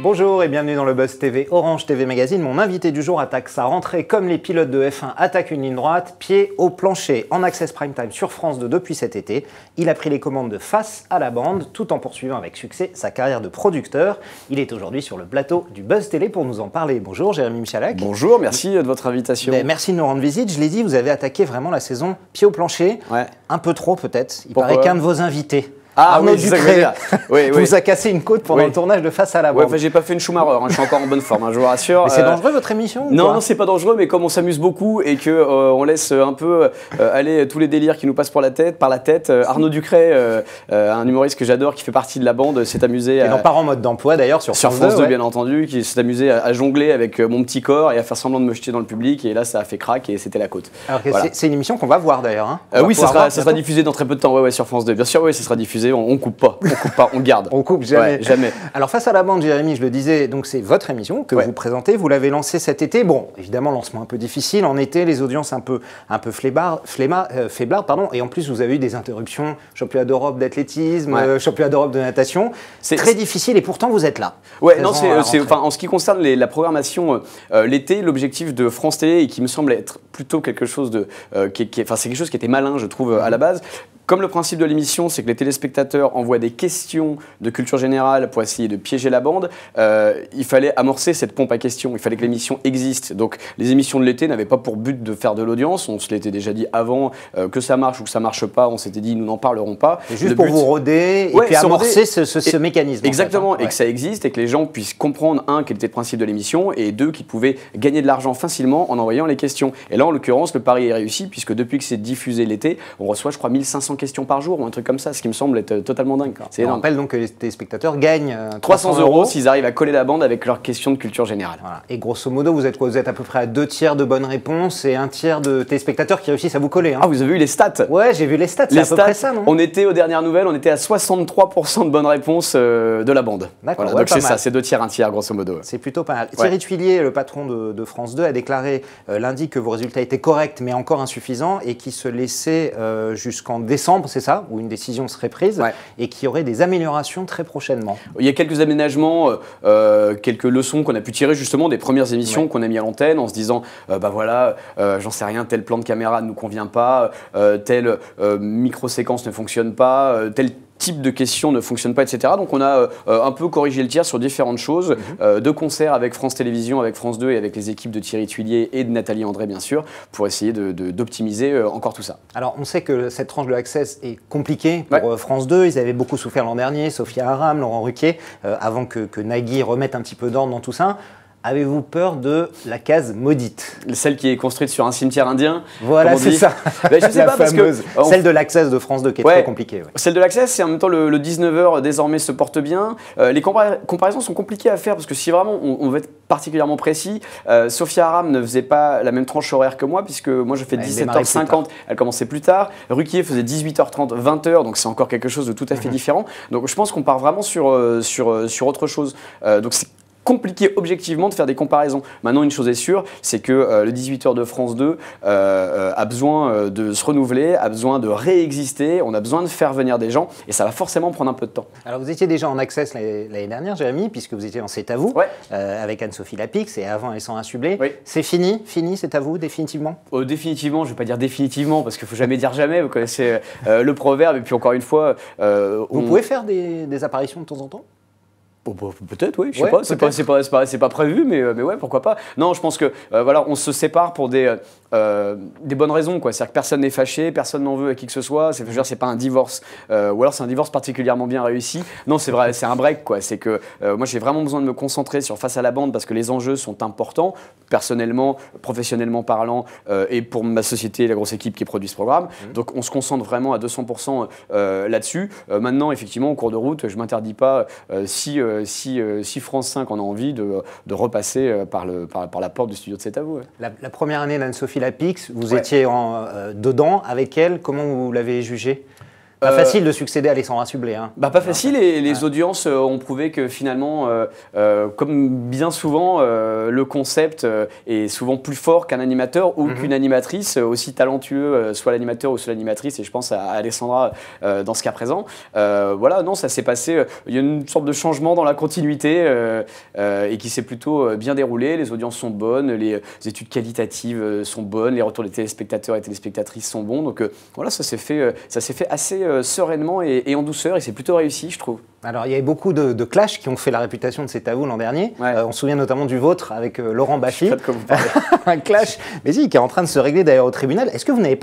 Bonjour et bienvenue dans le Buzz TV Orange TV Magazine. Mon invité du jour attaque sa rentrée comme les pilotes de F1 attaquent une ligne droite, pied au plancher. En access prime time sur France 2 depuis cet été, il a pris les commandes de Face à la bande tout en poursuivant avec succès sa carrière de producteur. Il est aujourd'hui sur le plateau du Buzz Télé pour nous en parler. Bonjour Jérémy Michalak. Bonjour, merci de votre invitation. Merci de nous rendre visite. Je l'ai dit, vous avez attaqué vraiment la saison pied au plancher. Ouais. Un peu trop peut-être. Il Pourquoi? paraît qu'un de vos invités, Arnaud oui, Ducré, vous a cassé une côte pendant le tournage de Face à la bande. Ouais, enfin, j'ai pas fait une Schumacher, hein, je suis encore en bonne forme, hein, je vous rassure. Mais c'est dangereux votre émission ou Non, quoi? non, c'est pas dangereux, mais comme on s'amuse beaucoup et que on laisse un peu aller tous les délires qui nous passent par la tête, Arnaud Ducré, un humoriste que j'adore, qui fait partie de la bande, s'est amusé à... pas en mode d'emploi d'ailleurs sur France 2, ouais. Bien entendu, qui s'est amusé à jongler avec mon petit corps et à faire semblant de me jeter dans le public, et là ça a fait crack et c'était la côte. Alors voilà. C'est une émission qu'on va voir d'ailleurs. Hein. Oui, ça sera diffusé dans très peu de temps, ouais, sur France 2. Bien sûr, oui, ça sera diffusé, on coupe pas, on garde. On coupe jamais. Ouais, jamais. Alors Face à la bande, Jérémy, je le disais, donc c'est votre émission que vous présentez. Vous l'avez lancée cet été. Bon, évidemment, lancement un peu difficile. En été, les audiences un peu faiblardes, pardon. Et en plus, vous avez eu des interruptions. Championnat d'Europe d'athlétisme, championnat d'Europe de natation. C'est très difficile et pourtant vous êtes là. Ouais, non, en ce qui concerne la programmation l'été, l'objectif de France Télé, et qui me semble être plutôt quelque chose de, c'est quelque chose qui était malin, je trouve, à la base. Comme le principe de l'émission, c'est que les téléspectateurs envoient des questions de culture générale pour essayer de piéger la bande, il fallait amorcer cette pompe à questions, il fallait que l'émission existe. Donc les émissions de l'été n'avaient pas pour but de faire de l'audience, on se l'était déjà dit avant, que ça marche ou que ça marche pas, on s'était dit nous n'en parlerons pas. Et juste pour vous roder et puis amorcer ce mécanisme. Exactement, en fait, et que ça existe et que les gens puissent comprendre, quel était le principe de l'émission, et deux, qu'ils pouvaient gagner de l'argent facilement en envoyant les questions. Et là, en l'occurrence, le pari est réussi, puisque depuis que c'est diffusé l'été, on reçoit, je crois, 1500 questions par jour ou un truc comme ça, ce qui me semble être totalement dingue. On rappelle donc que les téléspectateurs gagnent 300 € s'ils arrivent à coller la bande avec leurs questions de culture générale. Voilà. Et grosso modo, vous êtes à peu près à 2 tiers de bonnes réponses et 1 tiers de téléspectateurs qui réussissent à vous coller. Hein. Ah, vous avez vu les stats? Ouais, j'ai vu les stats, c'est à peu près ça, non? On était, aux dernières nouvelles, on était à 63% de bonnes réponses de la bande. D'accord, voilà, donc c'est ça, c'est 2 tiers, 1 tiers, grosso modo. C'est plutôt pas mal. Thierry Tuillier, le patron de France 2, a déclaré lundi que vos résultats étaient corrects, mais encore insuffisants, et qui se laissait jusqu'en décembre, c'est ça, où une décision serait prise, et qu'il y aurait des améliorations très prochainement. Il y a quelques aménagements, quelques leçons qu'on a pu tirer justement des premières émissions qu'on a mis à l'antenne, en se disant, j'en sais rien, tel plan de caméra ne nous convient pas, telle micro-séquence ne fonctionne pas, tel type de questions ne fonctionne pas, etc. Donc on a un peu corrigé le tir sur différentes choses, de concert avec France Télévisions, avec France 2 et avec les équipes de Thierry Tuillier et de Nathalie André, bien sûr, pour essayer d'optimiser encore tout ça. Alors on sait que cette tranche de Access est compliquée pour France 2, ils avaient beaucoup souffert l'an dernier, Sophia Aram, Laurent Ruquier, avant que Nagui remette un petit peu d'ordre dans tout ça. Avez-vous peur de la case maudite? Celle qui est construite sur un cimetière indien? Voilà, c'est ça. Ben, je sais pas, parce que celle de l'Access de France 2 qui est très compliquée. Ouais. Celle de l'Access, c'est en même temps le 19h désormais se porte bien. Les comparaisons sont compliquées à faire parce que si vraiment on veut être particulièrement précis, Sophia Aram ne faisait pas la même tranche horaire que moi, puisque moi je fais 17h50, elle commençait plus tard. Ruquier faisait 18h30, 20h, donc c'est encore quelque chose de tout à fait différent. Donc je pense qu'on part vraiment sur autre chose. Donc c'est compliqué objectivement de faire des comparaisons. Maintenant, une chose est sûre, c'est que le 18h de France 2 a besoin de se renouveler, a besoin de réexister, on a besoin de faire venir des gens, et ça va forcément prendre un peu de temps. Alors vous étiez déjà en Access l'année dernière, Jérémy, puisque vous étiez en C'est à vous, avec Anne-Sophie Lapix, et avant Alessandra Sublet. C'est fini, C'est à vous, définitivement? Définitivement, je ne vais pas dire définitivement, parce qu'il ne faut jamais dire jamais, vous connaissez le proverbe, et puis encore une fois... Vous pouvez faire des apparitions de temps en temps? Peut-être, oui, je sais pas, c'est pas prévu, mais ouais, pourquoi pas. Non, je pense que on se sépare pour des bonnes raisons, quoi. C'est-à-dire que personne n'est fâché, personne n'en veut à qui que ce soit. C'est pas un divorce, ou alors c'est un divorce particulièrement bien réussi. Non, c'est vrai, c'est un break, quoi. C'est que moi, j'ai vraiment besoin de me concentrer sur Face à la bande parce que les enjeux sont importants, personnellement, professionnellement parlant, et pour ma société, la grosse équipe qui produit ce programme. Donc, on se concentre vraiment à 200% là-dessus. Maintenant, effectivement, au cours de route, je m'interdis pas si France 5 en a envie de repasser par la porte du studio de C'est à vous. La première année d'Anne-Sophie Lapix, vous étiez dedans avec elle, comment vous l'avez jugée? Pas facile de succéder à Alexandra Sublet. Hein. Pas facile, et les audiences ont prouvé que finalement, comme bien souvent, le concept est souvent plus fort qu'un animateur ou qu'une animatrice, aussi talentueux, soit l'animateur ou soit l'animatrice, et je pense à Alexandra dans ce cas présent. Voilà, non, ça s'est passé, il y a une sorte de changement dans la continuité et qui s'est plutôt bien déroulé. Les audiences sont bonnes, les études qualitatives sont bonnes, les retours des téléspectateurs et téléspectatrices sont bons. Donc voilà, ça s'est fait assez sereinement et en douceur, et c'est plutôt réussi, je trouve. Alors, il y avait beaucoup de clashs qui ont fait la réputation de C'est à vous l'an dernier. On se souvient notamment du vôtre avec Laurent Baffy. Un clash, mais si, qui est en train de se régler d'ailleurs au tribunal. Est-ce que vous n'avez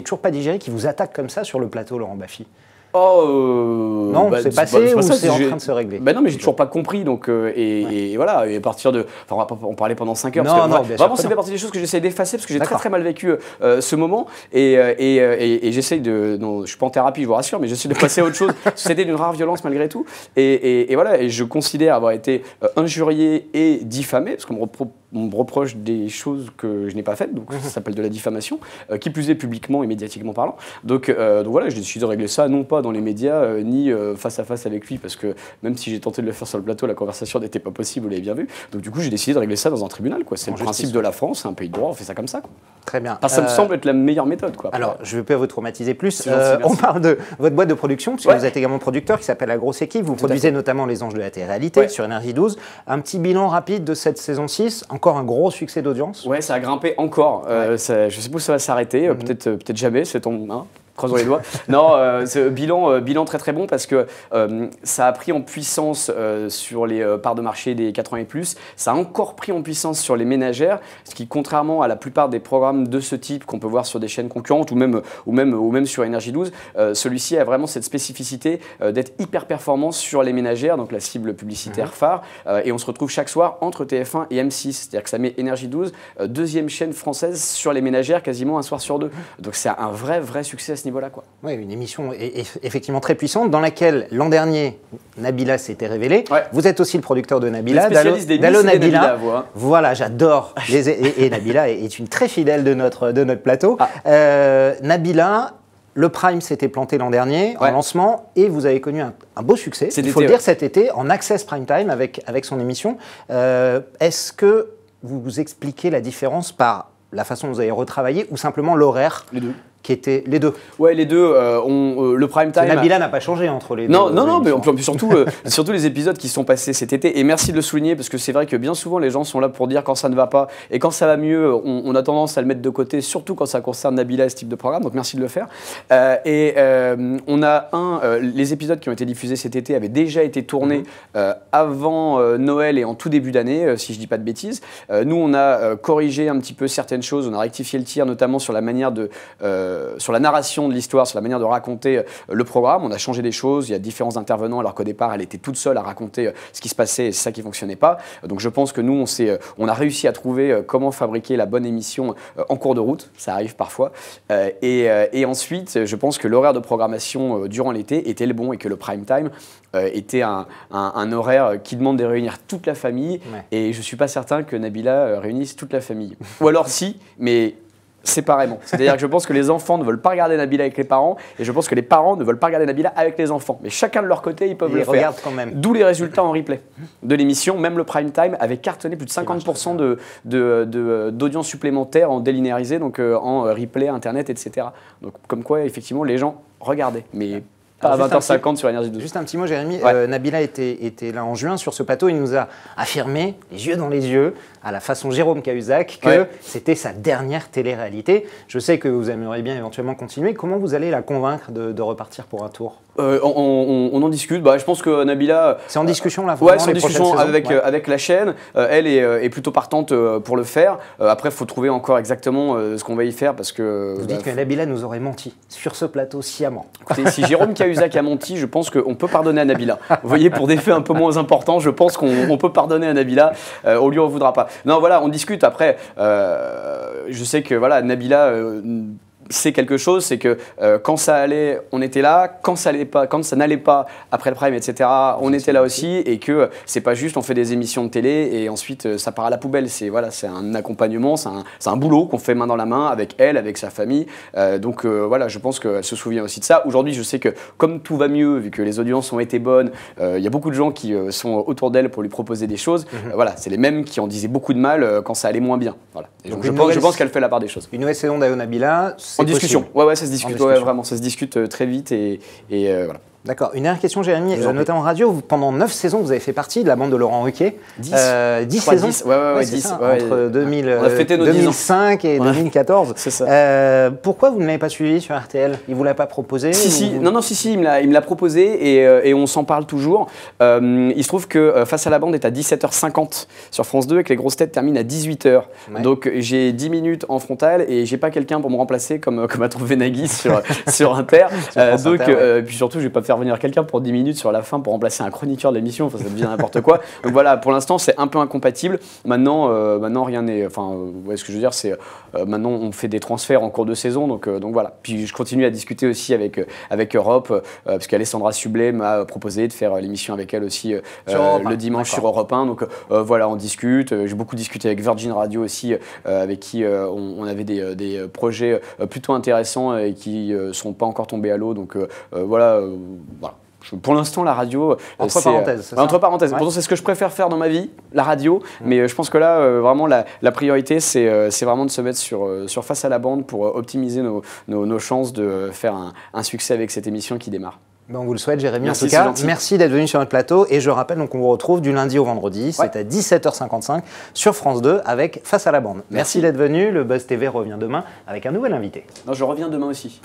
toujours pas digéré qu'il vous attaque comme ça sur le plateau, Laurent Baffy? Non, c'est passé ou c'est en train de se régler? Non, mais j'ai toujours pas compris. Donc, et voilà, et à partir de. Enfin, on va pas en parler pendant 5 heures. Vraiment, ça fait partie des choses que j'essaie d'effacer parce que j'ai très mal vécu ce moment. Et j'essaye de. Non, je suis pas en thérapie, je vous rassure, mais j'essaie de passer à autre chose. C'était d'une rare violence malgré tout. Et voilà, et je considère avoir été injurié et diffamé parce qu'on me reproche des choses que je n'ai pas faites, donc ça s'appelle de la diffamation, qui plus est publiquement et médiatiquement parlant. Donc voilà, j'ai décidé de régler ça, non pas dans les médias, ni face à face avec lui, parce que même si j'ai tenté de le faire sur le plateau, la conversation n'était pas possible, vous l'avez bien vu. Donc du coup, j'ai décidé de régler ça dans un tribunal. C'est le principe de la France, c'est un pays de droit, on fait ça comme ça. Très bien. Ça me semble être la meilleure méthode. Alors, je ne vais pas vous traumatiser plus. On parle de votre boîte de production, puisque vous êtes également producteur, qui s'appelle La Grosse Équipe. Vous produisez notamment Les Anges de la télé-réalité sur Énergie 12. Un petit bilan rapide de cette saison 6, encore un gros succès d'audience. Ouais, ça a grimpé encore. Je ne sais pas où ça va s'arrêter, peut-être jamais, c'est creusons les doigts. Non, bilan très très bon parce que ça a pris en puissance sur les parts de marché des 80 et plus. Ça a encore pris en puissance sur les ménagères, ce qui, contrairement à la plupart des programmes de ce type qu'on peut voir sur des chaînes concurrentes ou même sur Énergie 12, celui-ci a vraiment cette spécificité d'être hyper performant sur les ménagères, donc la cible publicitaire phare. Et on se retrouve chaque soir entre TF1 et M6. C'est-à-dire que ça met Énergie 12, deuxième chaîne française sur les ménagères, quasiment un soir sur deux. Donc c'est un vrai succès à ce niveau-là, quoi. Oui, une émission effectivement très puissante dans laquelle l'an dernier Nabila s'était révélée. Vous êtes aussi le producteur de Nabila, Dallo Nabila. Voilà, j'adore. Et Nabila est une très fidèle de notre plateau. Nabila, le Prime s'était planté l'an dernier en lancement et vous avez connu un beau succès, il faut le dire, cet été en Access Prime Time avec son émission. Est-ce que vous expliquez la différence par la façon dont vous avez retravaillé ou simplement l'horaire? Les deux. Qui étaient les deux. Ouais, les deux. Le prime time. Nabila n'a pas changé entre les deux. Non, mais surtout les épisodes qui sont passés cet été. Et merci de le souligner parce que c'est vrai que bien souvent les gens sont là pour dire quand ça ne va pas et quand ça va mieux, on a tendance à le mettre de côté, surtout quand ça concerne Nabila et ce type de programme. Donc merci de le faire. On a les épisodes qui ont été diffusés cet été avaient déjà été tournés avant Noël et en tout début d'année, si je dis pas de bêtises. Nous, on a corrigé un petit peu certaines choses. On a rectifié le tir, notamment sur la manière sur la narration de l'histoire, sur la manière de raconter le programme. On a changé des choses, il y a différents intervenants alors qu'au départ elle était toute seule à raconter ce qui se passait et c'est ça qui ne fonctionnait pas. Donc je pense que nous on a réussi à trouver comment fabriquer la bonne émission en cours de route, ça arrive parfois. Et ensuite je pense que l'horaire de programmation durant l'été était le bon et que le prime time était un horaire qui demande de réunir toute la famille et je ne suis pas certain que Nabila réunisse toute la famille. Ou alors si, mais séparément. C'est-à-dire que je pense que les enfants ne veulent pas regarder Nabila avec les parents et je pense que les parents ne veulent pas regarder Nabila avec les enfants. Mais chacun de leur côté, ils peuvent le faire. Quand même. D'où les résultats en replay de l'émission. Même le prime time avait cartonné plus de 50% d'audience supplémentaire en délinéarisé, donc en replay, internet, etc. Donc comme quoi, effectivement, les gens regardaient. Mais pas à 20h50 sur Énergie 12. Juste un petit mot, Jérémy. Nabila était là en juin sur ce plateau. Il nous a affirmé, les yeux dans les yeux, à la façon Jérôme Cahuzac, que c'était sa dernière télé-réalité. Je sais que vous aimeriez bien éventuellement continuer. Comment vous allez la convaincre de repartir pour un tour? On en discute. Je pense que Nabila... C'est en discussion là? Ouais, c'est en discussion avec la chaîne. Elle est plutôt partante pour le faire. Après, il faut trouver encore exactement ce qu'on va y faire parce que... Vous dites que Nabila nous aurait menti sur ce plateau sciemment. Écoutez, si Jérôme Cahuzac a menti, je pense qu'on peut pardonner à Nabila. Vous voyez, pour des faits un peu moins importants, je pense qu'on peut pardonner à Nabila. On lui en voudra pas. Non, voilà, on discute. Après, je sais que Nabila c'est quelque chose, c'est que quand ça allait, on était là, quand ça n'allait pas après le prime, etc., on était là aussi, et que c'est pas juste on fait des émissions de télé et ensuite ça part à la poubelle. C'est un accompagnement, c'est un boulot qu'on fait main dans la main avec elle, avec sa famille. Donc voilà, je pense qu'elle se souvient aussi de ça. Aujourd'hui, je sais que comme tout va mieux, vu que les audiences ont été bonnes, il y a beaucoup de gens qui sont autour d'elle pour lui proposer des choses. Voilà, c'est les mêmes qui en disaient beaucoup de mal quand ça allait moins bien. Voilà. Et donc je pense qu'elle fait la part des choses. Une nouvelle saison d'Ayo Nabila, c'est en discussion. Ouais, ça se discute. Ouais, vraiment, ça se discute très vite et voilà. D'accord. Une dernière question, Jérémy. Notamment en radio, pendant 9 saisons, vous avez fait partie de la bande de Laurent Ruquier. 10 saisons. 10, ouais, 10. Ça, ouais, entre 2005 et 2014. C'est ça. Pourquoi vous ne l'avez pas suivi sur RTL? Il ne vous l'a pas proposé? Si, il me l'a proposé et on s'en parle toujours. Il se trouve que Face à la bande est à 17h50 sur France 2 et que Les Grosses Têtes terminent à 18h. Ouais. Donc j'ai 10 minutes en frontale et j'ai pas quelqu'un pour me remplacer comme a trouvé Nagui sur Inter. Puis surtout, je vais pas faire venir quelqu'un pour 10 minutes sur la fin pour remplacer un chroniqueur de l'émission, enfin, ça devient n'importe quoi. Donc voilà, pour l'instant c'est un peu incompatible. Maintenant rien n'est, ce que je veux dire, c'est maintenant on fait des transferts en cours de saison, donc voilà. Puis je continue à discuter aussi avec Europe, parce qu'Alessandra Sublet m'a proposé de faire l'émission avec elle aussi le dimanche sur Europe 1. Donc voilà, on discute. J'ai beaucoup discuté avec Virgin Radio aussi, avec qui on avait des projets plutôt intéressants et qui sont pas encore tombés à l'eau. Donc voilà. Pour l'instant, la radio. Entre parenthèses, c'est ça ? Entre parenthèses. Pourtant, c'est ce que je préfère faire dans ma vie, la radio. Mais je pense que là, vraiment, la priorité, c'est vraiment de se mettre sur Face à la bande pour optimiser nos chances de faire un succès avec cette émission qui démarre. On vous le souhaite, Jérémy. Merci, en tout cas, merci d'être venu sur notre plateau. Et je rappelle qu'on vous retrouve du lundi au vendredi. C'est à 17h55 sur France 2 avec Face à la bande. Merci d'être venu. Le Buzz TV revient demain avec un nouvel invité. Non, je reviens demain aussi.